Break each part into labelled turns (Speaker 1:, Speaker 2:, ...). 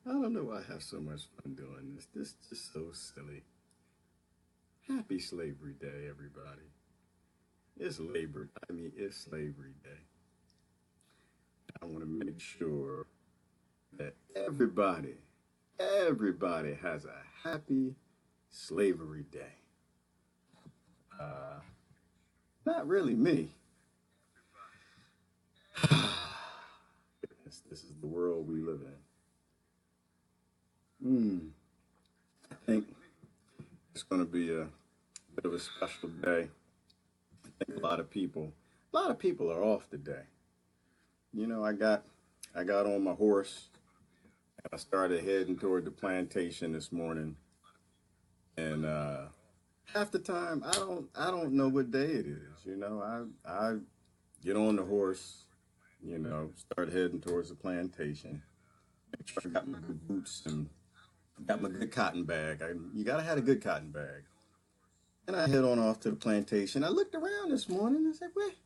Speaker 1: I don't know why I have so much fun doing this. This is just so silly. Happy Slavery Day, everybody. It's Slavery Day. I want to make sure that everybody has a happy Slavery Day. Uh, Not really me. This is the world we live in. I think it's going to be a bit of a special day. I think a lot of people are off today. You know, I got on my horse and I started heading toward the plantation this morning. And half the time I don't know what day it is. I get on the horse, start heading towards the plantation. Make sure I got my good boots and got my good cotton bag. You gotta have a good cotton bag. And I head on off to the plantation. I looked around this morning and said, "Wait,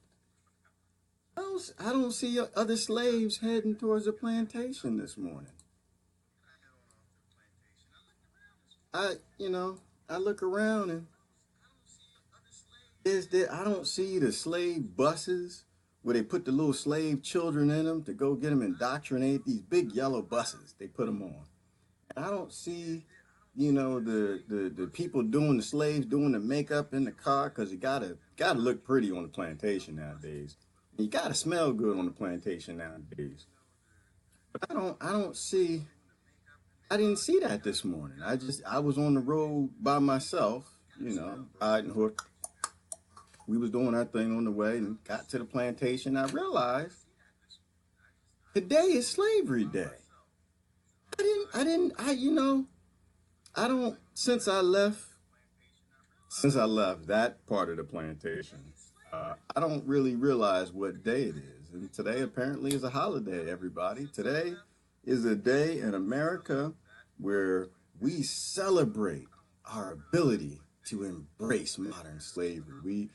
Speaker 1: I don't see other slaves heading towards the plantation this morning." I, you know, I look around and I don't see the slave buses where they put the little slave children in them to go get them indoctrinated. These big yellow buses they put them on. And I don't see, the people doing the slaves doing the makeup in the car because you gotta look pretty on the plantation nowadays. And you gotta smell good on the plantation nowadays. But I don't see. I didn't see that this morning. I was on the road by myself, riding horse. We was doing our thing on the way and got to the plantation. I realized today is Slavery Day. I don't, since I left that part of the plantation, I don't really realize what day it is. And today apparently is a holiday, everybody. Today is a day in America where we celebrate our ability to embrace modern slavery.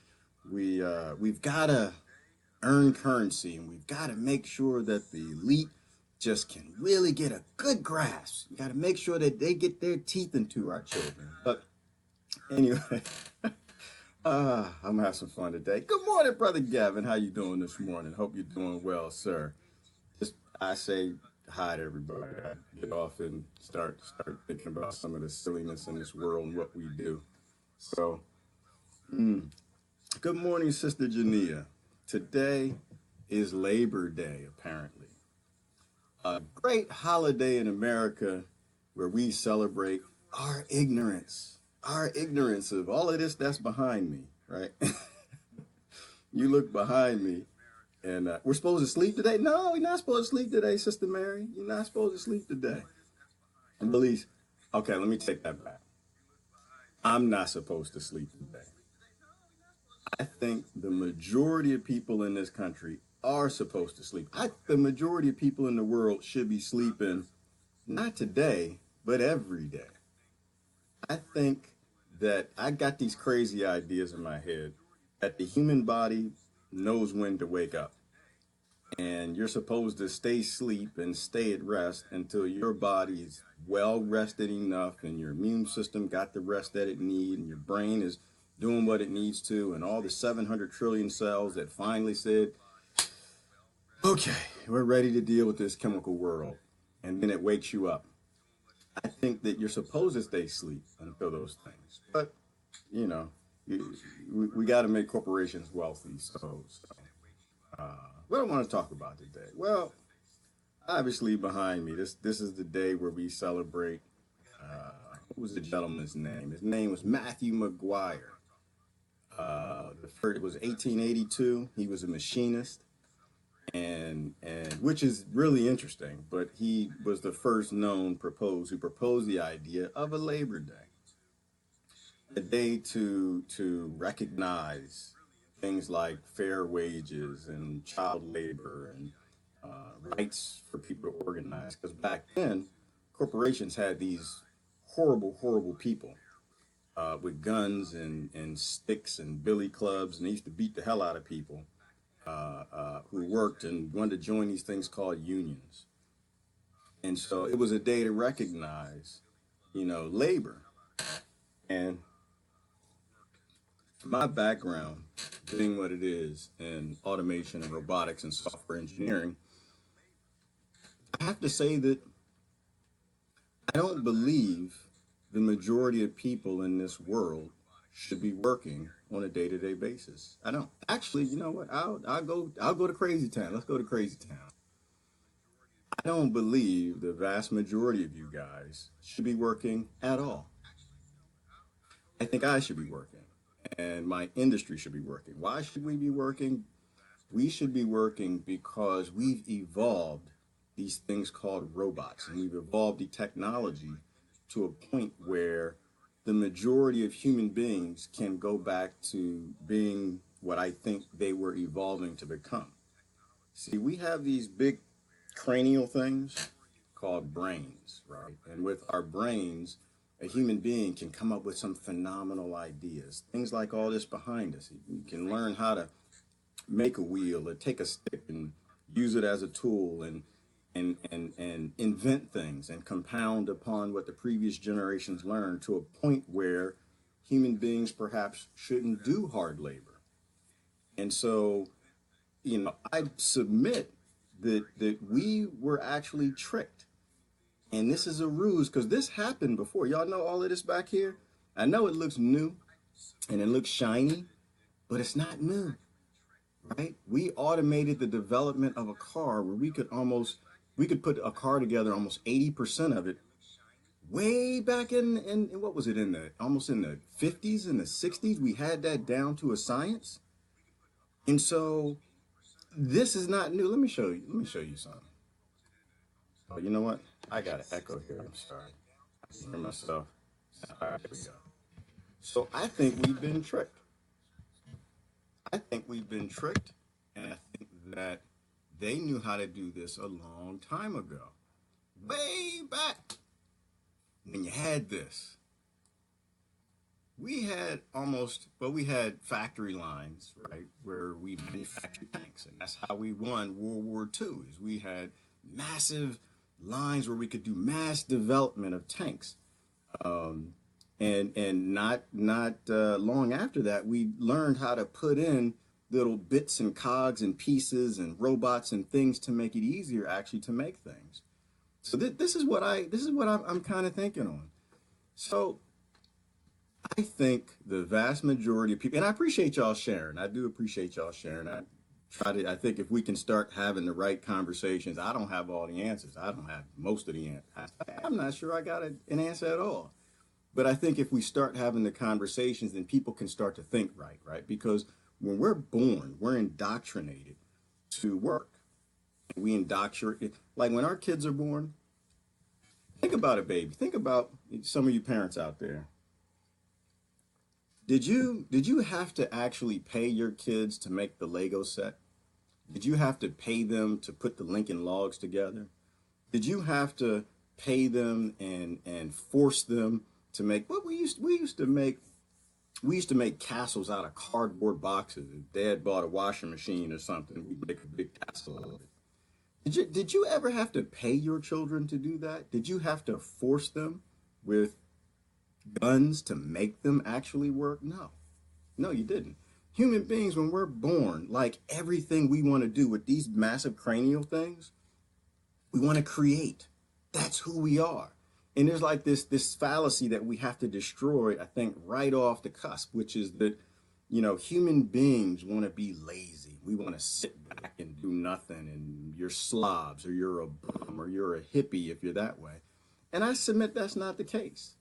Speaker 1: We've got to earn currency, and we've got to make sure that the elite just can really get a good grasp. You got to make sure that they get their teeth into our children. But anyway, I'm gonna have some fun today. Good morning, brother Gavin. How you doing this morning? Hope you're doing well, sir. Just I say hi to everybody. I get off and start thinking about some of the silliness in this world and what we do. So, mm, good morning, Sister Jania. Today is Labor Day, apparently. A great holiday in America where we celebrate our ignorance of all of this that's behind me, right? You look behind me, and we're supposed to sleep today? No, we're not supposed to sleep today, Sister Mary. You're not supposed to sleep today. And Belize, okay, let me take that back. I'm not supposed to sleep today. I think the majority of people in this country are supposed to sleep. The majority of people in the world should be sleeping not today, but every day. I think that I got these crazy ideas in my head that the human body knows when to wake up. And you're supposed to stay asleep and stay at rest until your body's well rested enough and your immune system got the rest that it needs and your brain is doing what it needs to and all the 700 trillion cells that finally said, okay, we're ready to deal with this chemical world. And then it wakes you up. I think that you're supposed to stay asleep until those things. But, you know, we got to make corporations wealthy. What I want to talk about today? Well, obviously behind me, this is the day where we celebrate. What was the gentleman's name? His name was Matthew McGuire. The first, it was 1882. He was a machinist, and which is really interesting. But he was the first known who proposed the idea of a Labor Day, a day to recognize things like fair wages and child labor and rights for people to organize. Because back then, corporations had these horrible people with guns and sticks and billy clubs, and they used to beat the hell out of people who worked and wanted to join these things called unions. And so it was a day to recognize, labor. And my background, being what it is in automation and robotics and software engineering, I have to say that I don't believe the majority of people in this world should be working on a day-to-day basis. I don't. Actually, you know what? I'll go to Crazy Town. Let's go to Crazy Town. I don't believe the vast majority of you guys should be working at all. I think I should be working and my industry should be working. Why should we be working? We should be working because we've evolved these things called robots, and we've evolved the technology to a point where the majority of human beings can go back to being what I think they were evolving to become. See, we have these big cranial things called brains, right? And with our brains, a human being can come up with some phenomenal ideas. Things like all this behind us. You can learn how to make a wheel or take a stick and use it as a tool and invent things and compound upon what the previous generations learned to a point where human beings perhaps shouldn't do hard labor. And so, I submit that we were actually tricked. And this is a ruse because this happened before. Y'all know all of this back here? I know it looks new and it looks shiny, but it's not new, right? We automated the development of a car where we could put a car together almost 80% of it way back in what was it, almost in the 50s and the 60s. We had that down to a science. And so this is not new. Let me show you something. Oh, you know what? I got an echo here. I'm sorry. I can hear myself. All right, there we go. So I think we've been tricked. I think we've been tricked, and I think that they knew how to do this a long time ago. Way back when you had this. We had factory lines, right, where we manufactured tanks. And that's how we won World War II, is we had massive lines where we could do mass development of tanks. Um, and not long after that, we learned how to put in little bits and cogs and pieces and robots and things to make it easier actually to make things. So this is what I'm kind of thinking on. So I think the vast majority of people, and I appreciate y'all sharing. I do appreciate y'all sharing. I think if we can start having the right conversations, I don't have all the answers. I don't have most of the answers. I'm not sure I got an answer at all. But I think if we start having the conversations, then people can start to think right, right? Because when we're born, we're indoctrinated to work. We indoctrinate, like when our kids are born, think about it, baby. Think about some of you parents out there. Did you have to actually pay your kids to make the Lego set? Did you have to pay them to put the Lincoln Logs together? Did you have to pay them and force them to make what we used to make castles out of cardboard boxes. If Dad bought a washing machine or something, we'd make a big castle of it. Did you ever have to pay your children to do that? Did you have to force them with guns to make them actually work? No. No, you didn't. Human beings, when we're born, like everything we want to do with these massive cranial things, we want to create. That's who we are. And there's like this fallacy that we have to destroy, I think, right off the cusp, which is that, human beings want to be lazy. We want to sit back and do nothing, and you're slobs, or you're a bum, or you're a hippie if you're that way. And I submit that's not the case.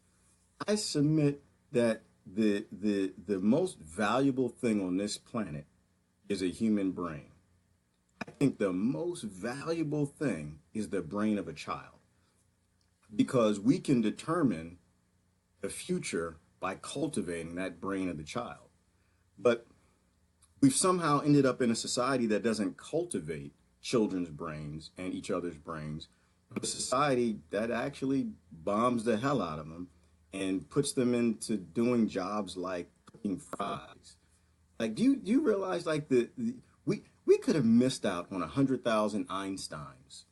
Speaker 1: I submit that the most valuable thing on this planet is a human brain. I think the most valuable thing is the brain of a child because we can determine the future by cultivating that brain of the child. But we've somehow ended up in a society that doesn't cultivate children's brains and each other's brains, a society that actually bombs the hell out of them and puts them into doing jobs like cooking fries. Like, do you realize like we could have missed out on 100,000 Einsteins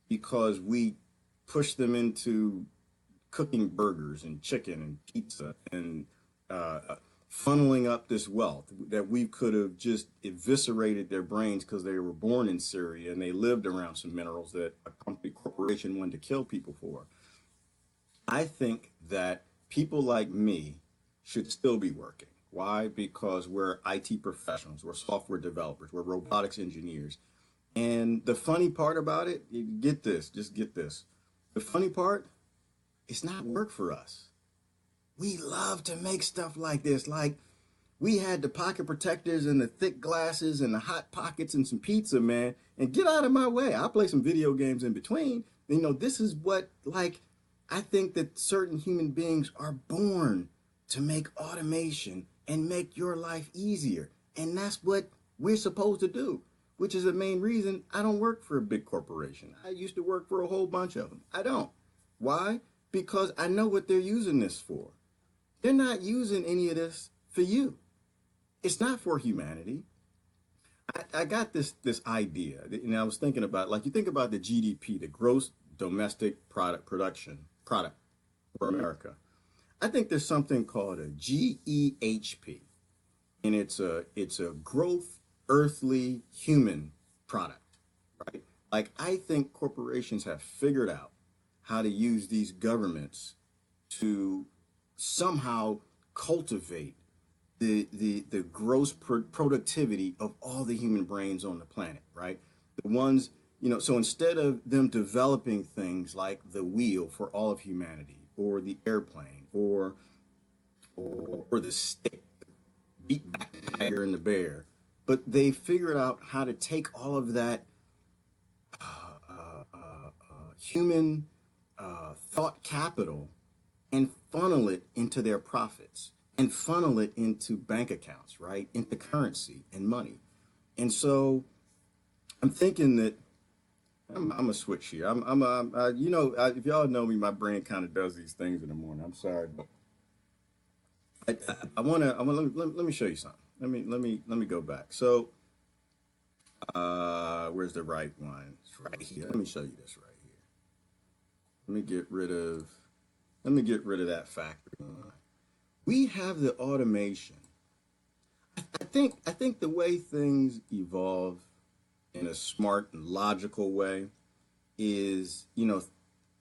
Speaker 1: because we push them into cooking burgers and chicken and pizza and funneling up this wealth that we could have just eviscerated their brains because they were born in Syria and they lived around some minerals that a company corporation wanted to kill people for. I think that people like me should still be working. Why? Because we're IT professionals, we're software developers, we're robotics engineers. And the funny part about it, you get this, just get this. The funny part, it's not work for us. We love to make stuff like this. Like we had the pocket protectors and the thick glasses and the hot pockets and some pizza, man. And get out of my way. I'll play some video games in between. You know, this is what, like, I think that certain human beings are born to make automation and make your life easier. And that's what we're supposed to do, which is the main reason I don't work for a big corporation. I used to work for a whole bunch of them. I don't. Why? Because I know what they're using this for. They're not using any of this for you. It's not for humanity. I got this idea, and I was thinking about, like, you think about the GDP, the gross domestic product for America. I think there's something called a GEHP, and it's a growth earthly human product, right? Like I think corporations have figured out how to use these governments to somehow cultivate the gross productivity of all the human brains on the planet, right? The ones, so instead of them developing things like the wheel for all of humanity, or the airplane, or the stick, beat back the tiger and the bear, but they figured out how to take all of that human thought capital and funnel it into their profits and funnel it into bank accounts, right? Into currency and money. And so I'm thinking that I'm a switch here. If y'all know me, my brain kind of does these things in the morning. I'm sorry, but let me show you something. Let me go back. So, where's the right one? It's right here. Let me show you this right here. Let me get rid of that factory line. We have the automation. I think the way things evolve in a smart and logical way is,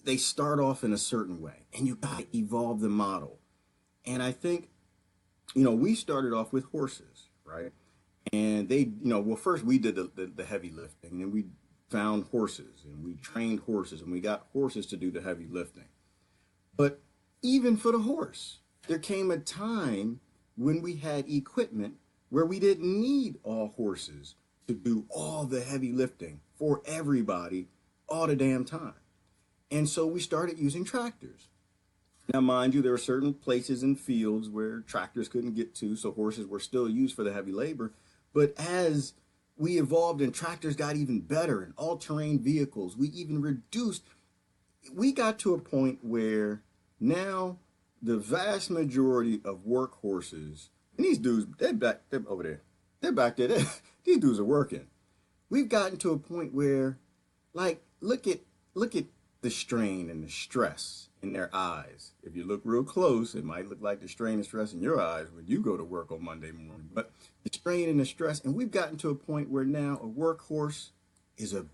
Speaker 1: they start off in a certain way and you gotta evolve the model. And I think, we started off with horses, right? And they, well, first we did the heavy lifting, and we found horses and we trained horses and we got horses to do the heavy lifting. But even for the horse, there came a time when we had equipment where we didn't need all horses to do all the heavy lifting for everybody all the damn time. And so we started using tractors. Now, mind you, there are certain places and fields where tractors couldn't get to, so horses were still used for the heavy labor. But as we evolved and tractors got even better and all-terrain vehicles, we got to a point where now the vast majority of workhorses, and these dudes, they're over there, they're back there, these dudes are working. We've gotten to a point where, like, look at the strain and the stress in their eyes. If you look real close, it might look like the strain and stress in your eyes when you go to work on Monday morning. But the strain and the stress, and we've gotten to a point where now a workhorse is a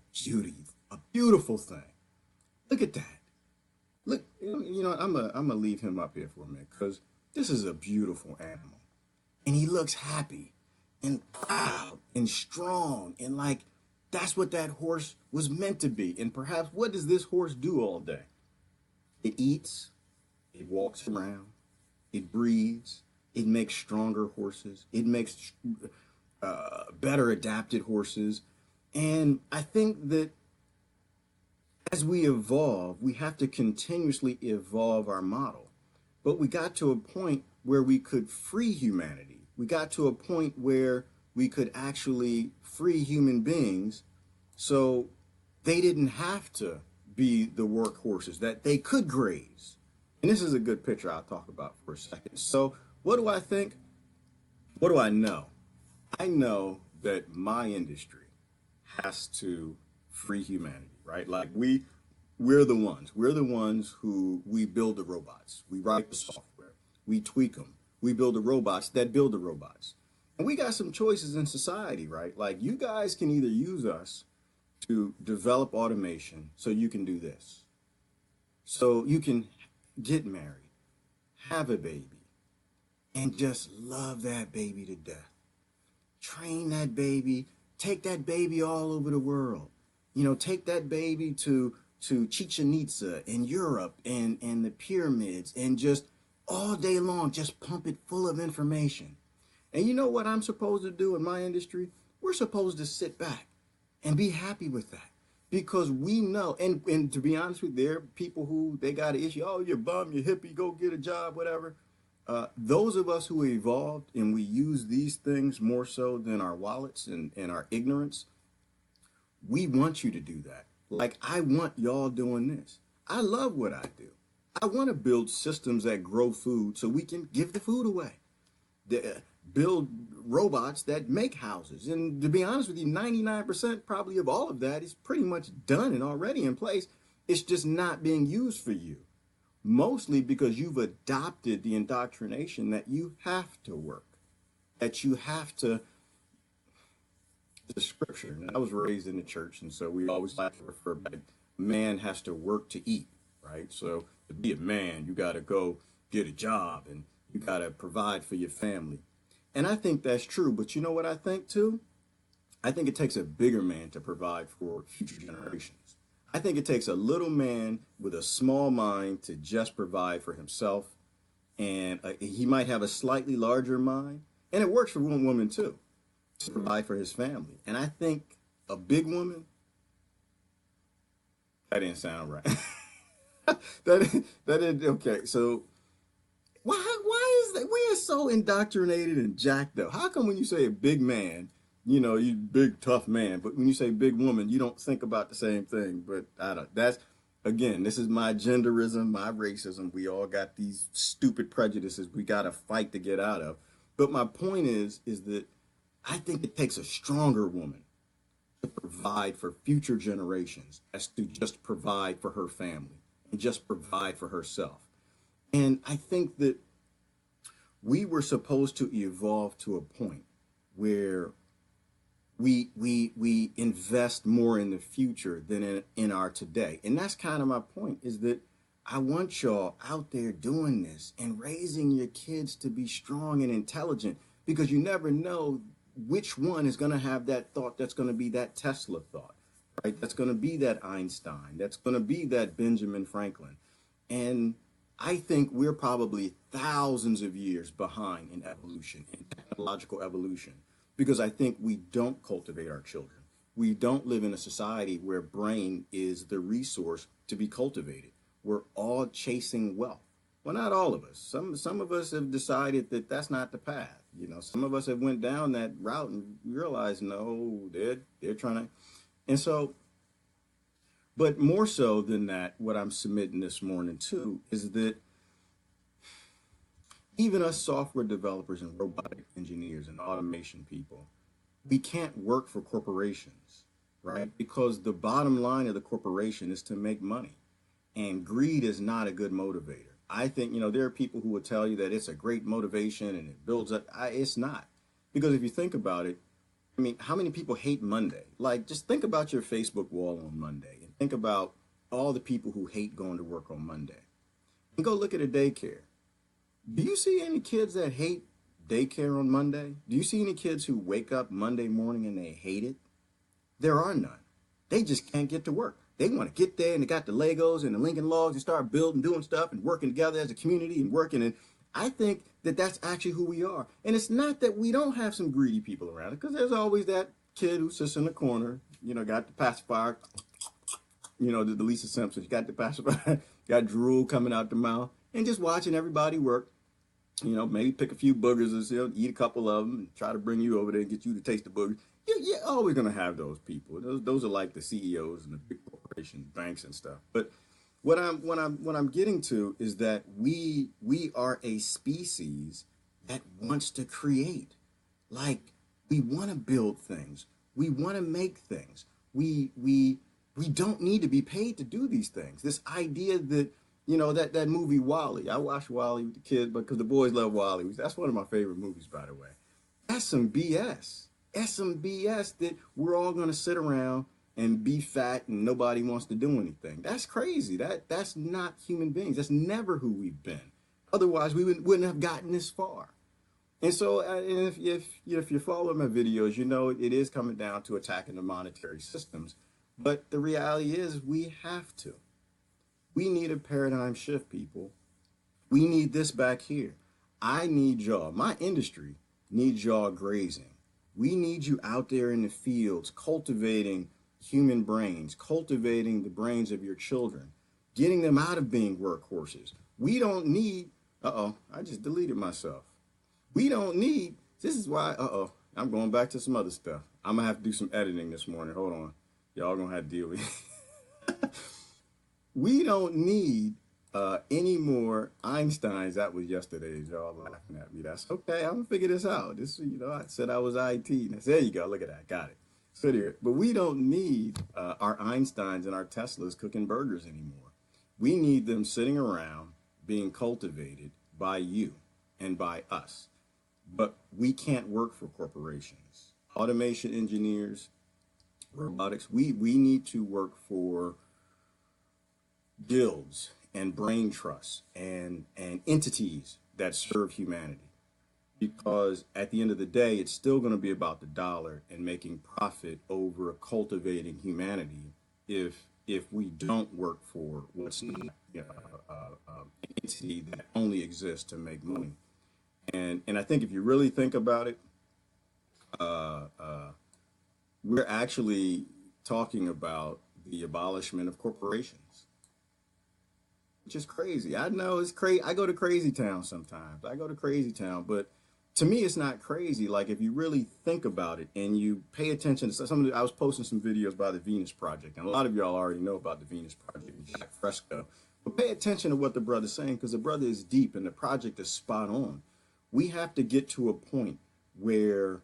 Speaker 1: beautiful thing. Look at that. Look, I'm gonna leave him up here for a minute because this is a beautiful animal, and he looks happy and proud and strong, and like that's what that horse was meant to be. And perhaps what does this horse do all day? It eats, it walks around, it breathes, it makes stronger horses, it makes better adapted horses. And I think that as we evolve, we have to continuously evolve our model. But we got to a point where we could free humanity. We got to a point where we could actually free human beings so they didn't have to be the workhorses, that they could graze. And this is a good picture I'll talk about for a second. So what do I think? What do I know? I know that my industry has to free humanity, right? Like We're the ones. We're the ones who we build the robots. We write the software. We tweak them. We build the robots that build the robots. And we got some choices in society, right? Like you guys can either use us to develop automation so you can do this. So you can get married, have a baby, and just love that baby to death. Train that baby, take that baby all over the world. Take that baby to Chichen Itza in Europe and the pyramids and just all day long, just pump it full of information. And you know what I'm supposed to do in my industry? We're supposed to sit back and be happy with that. Because we know, and to be honest with you, there are people who they got an issue. Oh, you're bum, you're hippie, go get a job, whatever. Those of us who evolved and we use these things more so than our wallets and our ignorance, we want you to do that. Like, I want y'all doing this. I love what I do. I want to build systems that grow food so we can give the food away. Build robots that make houses. And to be honest with you, 99% probably of all of that is pretty much done and already in place. It's just not being used for you. Mostly because you've adopted the indoctrination that you have to work, that you have to, the scripture. And I was raised in the church, and so we always like to refer back, man has to work to eat, right? So to be a man, you got to go get a job and you got to provide for your family. And I think that's true, but you know what I think too? I think it takes a bigger man to provide for future generations. I think it takes a little man with a small mind to just provide for himself. And he might have a slightly larger mind. And it works for one woman too, to provide for his family. And I think a big woman, that didn't sound right. That didn't, okay. So why is that? We are so indoctrinated and jacked up. How come when you say a big man, you big tough man, but when you say big woman, you don't think about the same thing? But I don't. That's again, this is my genderism, my racism. We all got these stupid prejudices we got to fight to get out of. But my point is that I think it takes a stronger woman to provide for future generations as to just provide for her family and just provide for herself. And I think that we were supposed to evolve to a point where we invest more in the future than in our today. And that's kind of my point, is that I want y'all out there doing this and raising your kids to be strong and intelligent, because you never know which one is going to have that thought that's going to be that Tesla thought, right? That's going to be that Einstein. That's going to be that Benjamin Franklin. And I think we're probably thousands of years behind in evolution, in technological evolution, because I think we don't cultivate our children. We don't live in a society where brain is the resource to be cultivated. We're all chasing wealth. Well, not all of us. Some of us have decided that that's not the path. Some of us have went down that route and realized, no, they're trying to. And so, but more so than that, what I'm submitting this morning too is that even us software developers and robotic engineers and automation people, we can't work for corporations, right? Because the bottom line of the corporation is to make money. And greed is not a good motivator. I think, there are people who will tell you that it's a great motivation and it builds up. It's not. Because if you think about it, I mean, how many people hate Monday? Like, just think about your Facebook wall on Monday and think about all the people who hate going to work on Monday. And go look at a daycare. Do you see any kids that hate daycare on Monday? Do you see any kids who wake up Monday morning and they hate it? There are none. They just can't get to work. They want to get there and they got the Legos and the Lincoln Logs and start building, doing stuff and working together as a community and working. And I think that that's actually who we are. And it's not that we don't have some greedy people around it, because there's always that kid who sits in the corner, got the pacifier, the Lisa Simpsons, got the pacifier, got drool coming out the mouth and just watching everybody work. Maybe pick a few boogers and eat a couple of them and try to bring you over there and get you to taste the boogers. You're always going to have those people. Those are like the CEOs and the big corporations, banks and stuff. But what I'm getting to is that we are a species that wants to create. Like, we want to build things. We want to make things. We We don't need to be paid to do these things. This idea that, that movie Wally. I watched Wally with the kids because the boys love Wally. That's one of my favorite movies, by the way. That's some BS. That's some BS that we're all going to sit around and be fat and nobody wants to do anything. That's crazy. That's not human beings. That's never who we've been. Otherwise, we wouldn't have gotten this far. And so, and if you're following my videos, it is coming down to attacking the monetary systems. But the reality is, we have to. We need a paradigm shift, people. We need this back here. I need y'all. My industry needs y'all grazing. We need you out there in the fields cultivating human brains, cultivating the brains of your children, getting them out of being workhorses. We don't need, I just deleted myself. We don't need, this is why, I'm going back to some other stuff. I'm going to have to do some editing this morning. Hold on. Y'all going to have to deal with it. We don't need any more Einsteins. That was yesterday's. Y'all laughing at me. That's okay. I'm going to figure this out. I said I was IT. There you go. Look at that. Got it. So there. But we don't need our Einsteins and our Teslas cooking burgers anymore. We need them sitting around being cultivated by you and by us. But we can't work for corporations. Automation engineers, robotics, we need to work for guilds and brain trusts and entities that serve humanity. Because at the end of the day, it's still going to be about the dollar and making profit over cultivating humanity if we don't work for what's not an entity that only exists to make money. And I think if you really think about it, we're actually talking about the abolishment of corporations, which is crazy. I know it's crazy. I go to crazy town sometimes. But to me, it's not crazy. Like if you really think about it and you pay attention to I was posting some videos by the Venus Project, and a lot of y'all already know about the Venus Project and Jack Fresco. But pay attention to what the brother's saying, because the brother is deep and the project is spot on. We have to get to a point where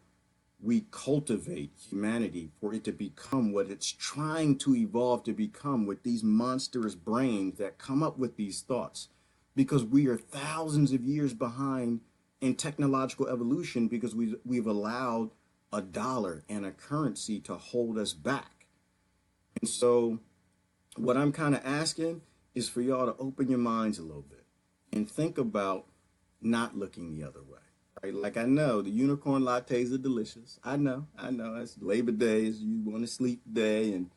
Speaker 1: we cultivate humanity for it to become what it's trying to evolve to become, with these monstrous brains that come up with these thoughts, because we are thousands of years behind in technological evolution, because we've allowed a dollar and a currency to hold us back. And so what I'm kind of asking is for y'all to open your minds a little bit and think about not looking the other way. Right? Like, I know the unicorn lattes are delicious. I know. It's Labor Day. You want to sleep today, and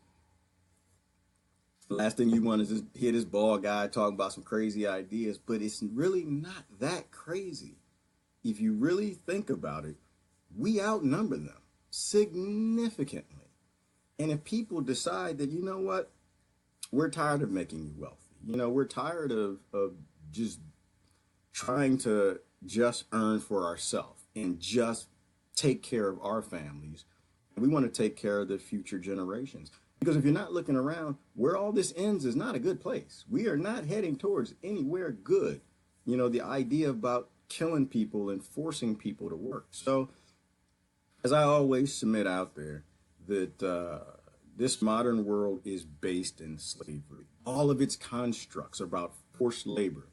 Speaker 1: the last thing you want is just hear this bald guy talking about some crazy ideas. But it's really not that crazy. If you really think about it, we outnumber them significantly. And if people decide that, you know what, we're tired of making you wealthy. We're tired of just trying to just earn for ourselves and just take care of our families. We want to take care of the future generations. Because if you're not looking around, where all this ends is not a good place. We are not heading towards anywhere good. The idea about killing people and forcing people to work. So, as I always submit out there, that this modern world is based in slavery. All of its constructs are about forced labor.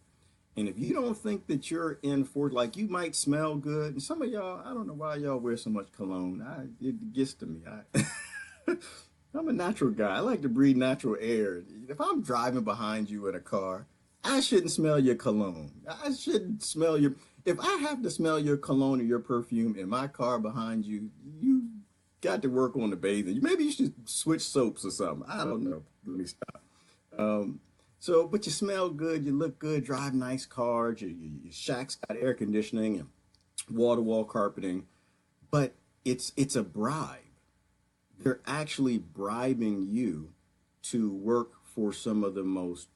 Speaker 1: And if you don't think that you're in for, like, you might smell good, and some of y'all, I don't know why y'all wear so much cologne. It gets to me. I'm a natural guy. I like to breathe natural air. If I'm driving behind you in a car, I shouldn't smell your cologne. I shouldn't smell your, if I have to smell your cologne or your perfume in my car behind you, you got to work on the bathing. Maybe you should switch soaps or something. I don't know. Let me stop. But you smell good, you look good, drive nice cars, your shack's got air conditioning and wall-to-wall carpeting, but it's a bribe. They're actually bribing you to work for some of the most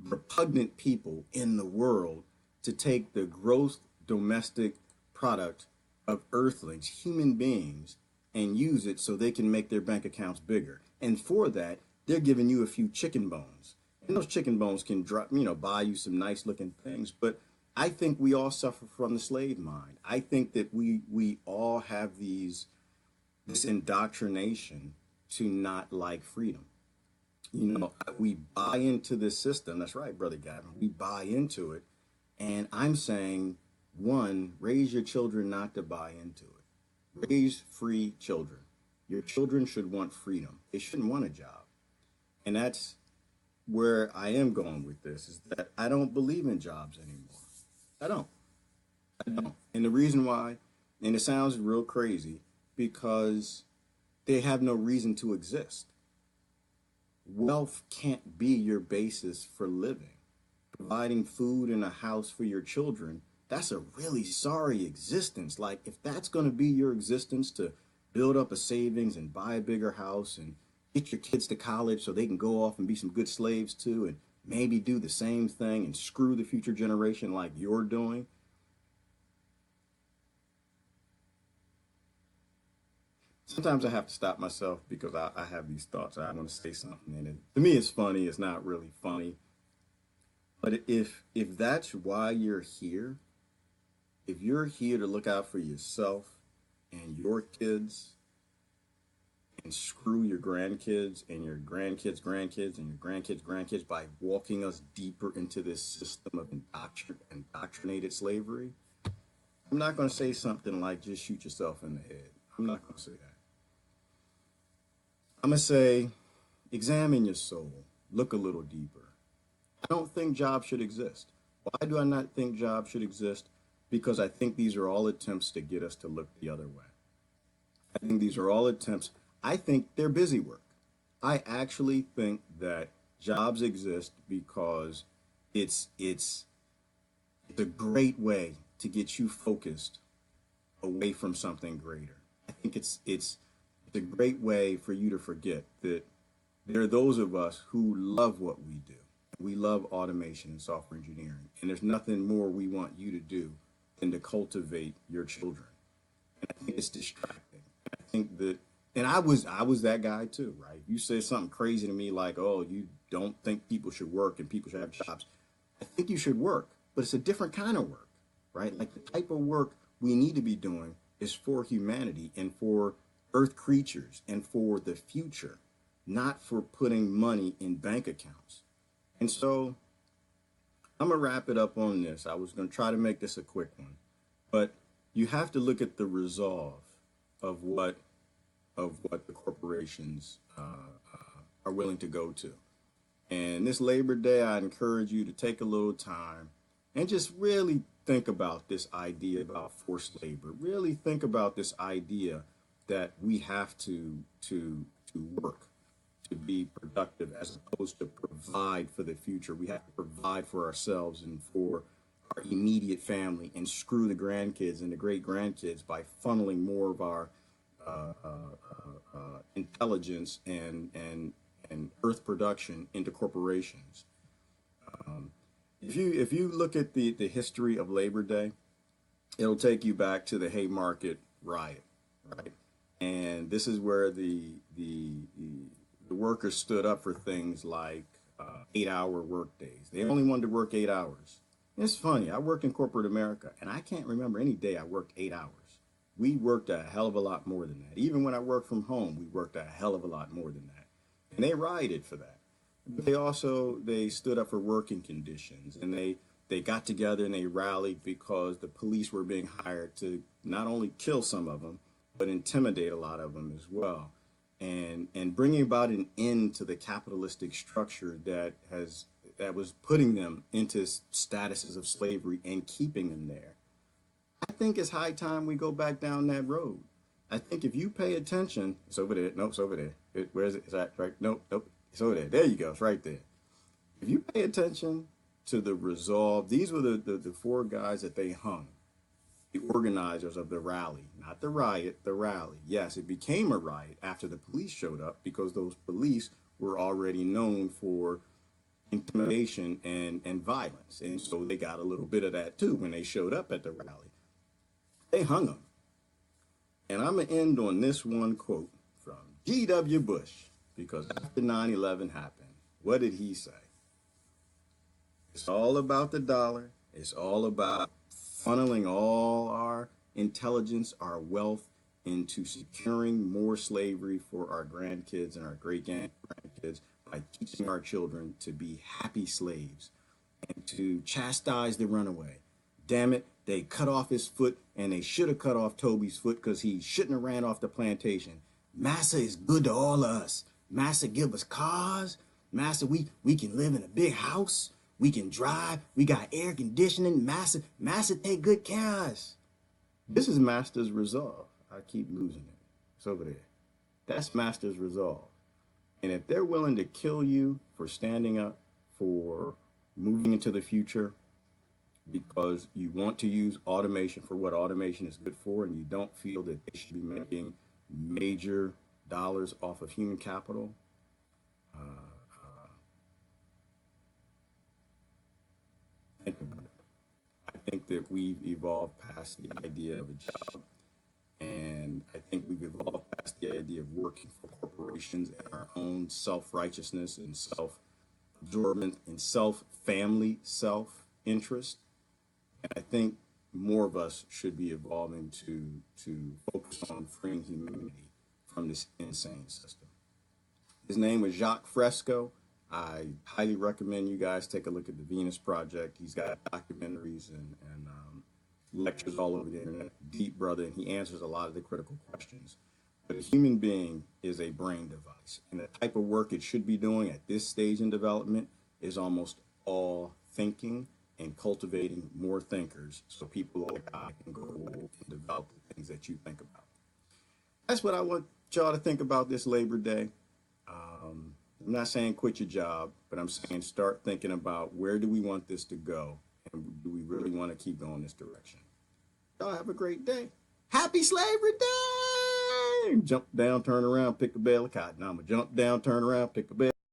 Speaker 1: repugnant people in the world to take the gross domestic product of earthlings, human beings, and use it so they can make their bank accounts bigger. And for that, they're giving you a few chicken bones. And those chicken bones can buy you some nice looking things. But I think we all suffer from the slave mind. I think that we all have this indoctrination to not like freedom. We buy into this system. That's right, Brother Gavin. We buy into it. And I'm saying, one, raise your children not to buy into it. Raise free children. Your children should want freedom. They shouldn't want a job. And that's where I am going with this, is that I don't believe in jobs anymore. I don't. I don't. And the reason why, and it sounds real crazy, because they have no reason to exist. Wealth can't be your basis for living. Providing food and a house for your children, that's a really sorry existence. Like, if that's going to be your existence, to build up a savings and buy a bigger house and get your kids to college so they can go off and be some good slaves too, and maybe do the same thing and screw the future generation like you're doing. Sometimes I have to stop myself because I have these thoughts. I want to say something, and to me it's funny. It's not really funny. But if that's why you're here, if you're here to look out for yourself and your kids and screw your grandkids and your grandkids' grandkids and your grandkids' grandkids by walking us deeper into this system of indoctrinated slavery, I'm not going to say something like just shoot yourself in the head. I'm not going to say that. I'm going to say examine your soul, look a little deeper. I don't think jobs should exist. Why do I not think jobs should exist? Because I think these are all attempts to get us to look the other way. I think these are all attempts. I think they're busy work. I actually think that jobs exist because it's a great way to get you focused away from something greater. I think it's a great way for you to forget that there are those of us who love what we do. We love automation and software engineering, and there's nothing more we want you to do than to cultivate your children. And I think it's distracting. I think that, and I was that guy too, right? You say something crazy to me like, "Oh, you don't think people should work and people should have jobs." I think you should work, but it's a different kind of work, right? Like, the type of work we need to be doing is for humanity and for earth creatures and for the future, not for putting money in bank accounts. And so I'm going to wrap it up on this. I was going to try to make this a quick one, but you have to look at the resolve of what the corporations are willing to go to. And this Labor Day, I encourage you to take a little time and just really think about this idea about forced labor. Really think about this idea that we have to work to be productive, as opposed to provide for the future. We have to provide for ourselves and for our immediate family, and screw the grandkids and the great grandkids by funneling more of our intelligence and earth production into corporations. If you look at the history of Labor Day, it'll take you back to the Haymarket riot, right? And this is where the workers stood up for things like 8-hour work days. They only wanted to work 8 hours. It's funny. I worked in corporate America, and I can't remember any day I worked 8 hours. We worked a hell of a lot more than that. Even when I worked from home, we worked a hell of a lot more than that. And they rioted for that. But they stood up for working conditions, and they got together and they rallied because the police were being hired to not only kill some of them, but intimidate a lot of them as well. And bringing about an end to the capitalistic structure that was putting them into statuses of slavery and keeping them there. I think it's high time we go back down that road. I think if you pay attention, it's over there. Nope, it's over there. Where is it? Is that right? Nope, it's over there. There you go. It's right there. If you pay attention to the resolve, these were the four guys that they hung. The organizers of the rally, not the riot, the rally. Yes, it became a riot after the police showed up, because those police were already known for intimidation and violence. And so they got a little bit of that too when they showed up at the rally. They hung them. And I'm going to end on this one quote from G.W. Bush, because after 9/11 happened, what did he say? It's all about the dollar. It's all about funneling all our intelligence, our wealth into securing more slavery for our grandkids and our great grandkids by teaching our children to be happy slaves and to chastise the runaway. Damn it, they cut off his foot, and they should have cut off Toby's foot because he shouldn't have ran off the plantation. Massa is good to all of us. Massa give us cars. Massa, we can live in a big house. We can drive. We got air conditioning. Massa take good care of us. This is Master's resolve. I keep losing it. It's over there. That's Master's resolve. And if they're willing to kill you for standing up, for moving into the future, because you want to use automation for what automation is good for, and you don't feel that they should be making major dollars off of human capital, think about it. I think that we've evolved past the idea of a job, and I think we've evolved past the idea of working for corporations and our own self-righteousness and self-absorbment and self-family self-interest. And I think more of us should be evolving to focus on freeing humanity from this insane system. His name was Jacques Fresco. I highly recommend you guys take a look at the Venus Project. He's got documentaries and lectures all over the internet. Deep brother, and he answers a lot of the critical questions. But a human being is a brain device, and the type of work it should be doing at this stage in development is almost all thinking and cultivating more thinkers so people like I can go and develop the things that you think about. That's what I want y'all to think about this Labor Day. I'm not saying quit your job, but I'm saying start thinking about where do we want this to go, and do we really want to keep going this direction. Y'all have a great day. Happy Slavery Day! Jump down, turn around, pick a bale of cotton. I'm going to jump down, turn around, pick a bale.